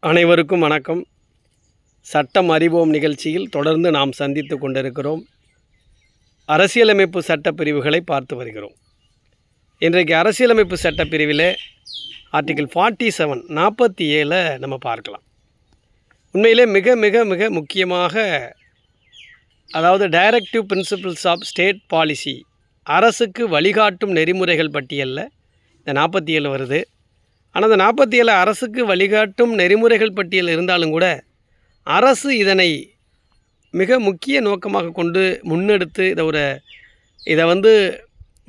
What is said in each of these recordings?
அனைவருக்கும் வணக்கம். சட்டம் அறிவோம் நிகழ்ச்சியில் தொடர்ந்து நாம் சந்தித்து கொண்டிருக்கிறோம். அரசியலமைப்பு சட்டப்பிரிவுகளை பார்த்து வருகிறோம். இன்றைக்கு அரசியலமைப்பு சட்டப்பிரிவிலே ஆர்டிகிள் 47 47 நம்ம பார்க்கலாம். உண்மையிலே மிக மிக மிக முக்கியமாக, அதாவது directive principles of state policy, அரசுக்கு வழிகாட்டும் நெறிமுறைகள் பட்டியலில் இந்த 47 வருது. ஆனால் அந்த 47 அரசுக்கு வழிகாட்டும் நெறிமுறைகள் பட்டியல் இருந்தாலும் கூட அரசு இதனை மிக முக்கிய நோக்கமாக கொண்டு முன்னெடுத்து இதை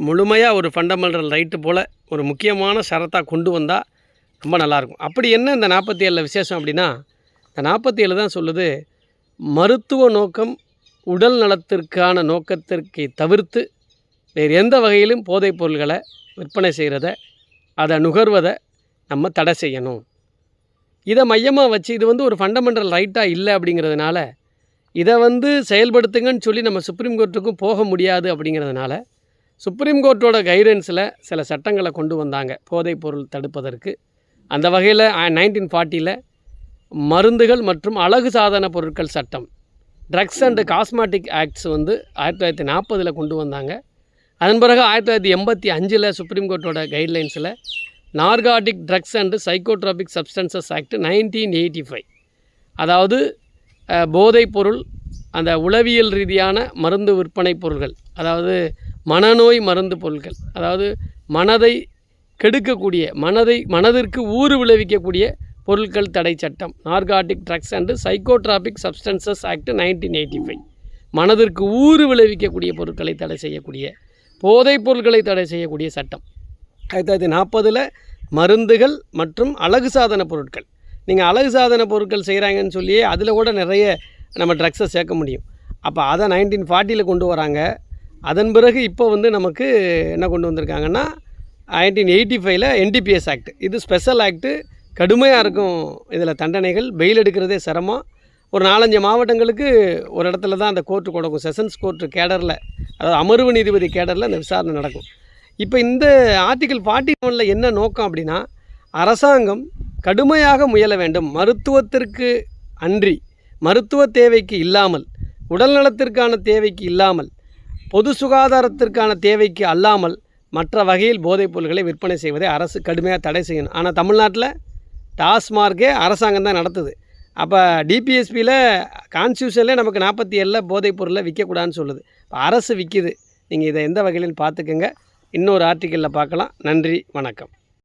முழுமையாக ஒரு ஃபண்டமெண்டல் ரைட்டு போல் ஒரு முக்கியமான ஷரத்தாக கொண்டு வந்தால் ரொம்ப நல்லாயிருக்கும். அப்படி என்ன இந்த 47 விசேஷம் அப்படின்னா, இந்த 47 தான் சொல்லுது, மருத்துவ நோக்கம் உடல் நலத்திற்கான நோக்கத்திற்கு தவிர்த்து வேறு எந்த வகையிலும் போதைப் பொருள்களை விற்பனை செய்கிறத, அதை நுகர்வதை நம்ம தடை செய்யணும். இதை மையமாக வச்சு இது ஒரு ஃபண்டமெண்டல் ரைட்டாக இல்லை அப்படிங்கிறதுனால இதை செயல்படுத்துங்கன்னு சொல்லி நம்ம சுப்ரீம் கோர்ட்டுக்கும் போக முடியாது. அப்படிங்கிறதுனால சுப்ரீம் கோர்ட்டோட கைடன்ஸில் சில சட்டங்களை கொண்டு வந்தாங்க போதைப் பொருள் தடுப்பதற்கு. அந்த வகையில் 1940 மருந்துகள் மற்றும் அழகு சாதன பொருட்கள் சட்டம், ட்ரக்ஸ் அண்டு காஸ்மெட்டிக் ஆக்ட்ஸ் 1940 கொண்டு வந்தாங்க. அதன் பிறகு 1985 சுப்ரீம் கோர்ட்டோட கைட்லைன்ஸில் narcotic drugs and psychotropic substances act 1985, அதாவது போதைப் பொருள், அந்த உளவியல் ரீதியான மருந்து விற்பனை பொருள்கள், அதாவது மனநோய் மருந்து பொருட்கள், அதாவது மனதை கெடுக்கக்கூடிய, மனதிற்கு ஊறு விளைவிக்கக்கூடிய பொருட்கள் தடை சட்டம், narcotic drugs and psychotropic substances act 1985, மனதிற்கு ஊறு விளைவிக்கக்கூடிய பொருட்களை தடை செய்யக்கூடிய, போதைப் பொருட்களை தடை செய்யக்கூடிய சட்டம். 1940 மருந்துகள் மற்றும் அழகு சாதன பொருட்கள். நீங்கள் அழகு சாதன பொருட்கள் செய்கிறாங்கன்னு சொல்லியே அதில் கூட நிறைய நம்ம ட்ரக்ஸை சேர்க்க முடியும். அப்போ அதை 1940 கொண்டு வராங்க. அதன் பிறகு இப்போ நமக்கு என்ன கொண்டு வந்திருக்காங்கன்னா 1985 NDPS ஆக்ட். இது ஸ்பெஷல் ஆக்ட்டு, கடுமையாக இருக்கும். இதில் தண்டனைகள், பெயில் எடுக்கிறதே சிரமம். ஒரு 4-5 மாவட்டங்களுக்கு ஒரு இடத்துல தான் அந்த கோர்ட்டு கொடுக்கும். செஷன்ஸ் கோர்ட்டு கேடரில், அதாவது அமர்வு நீதிபதி கேடரில் அந்த விசாரணை நடக்கும். இப்போ இந்த ஆர்டிகிள் 41 என்ன நோக்கம் அப்படின்னா, அரசாங்கம் கடுமையாக முயல வேண்டும். மருத்துவத்திற்கு அன்றி, மருத்துவ தேவைக்கு இல்லாமல், உடல்நலத்திற்கான தேவைக்கு இல்லாமல், பொது சுகாதாரத்திற்கான தேவைக்கு அல்லாமல் மற்ற வகையில் போதைப் பொருட்களை விற்பனை செய்வதை அரசு கடுமையாக தடை செய்யணும். ஆனால் தமிழ்நாட்டில் டாஸ்மார்க்கே அரசாங்கம் தான் நடத்துது. அப்போ டிபிஎஸ்பியில் கான்ஸ்டியூஷன்லேயே நமக்கு 47 போதைப் பொருளை விற்கக்கூடாதுன்னு சொல்லுது. இப்போ அரசு விற்கிது. நீங்கள் இதை எந்த வகையிலும் பார்த்துக்கங்க. இன்னொரு ஆர்டிக்கிளில் பார்க்கலாம். நன்றி, வணக்கம்.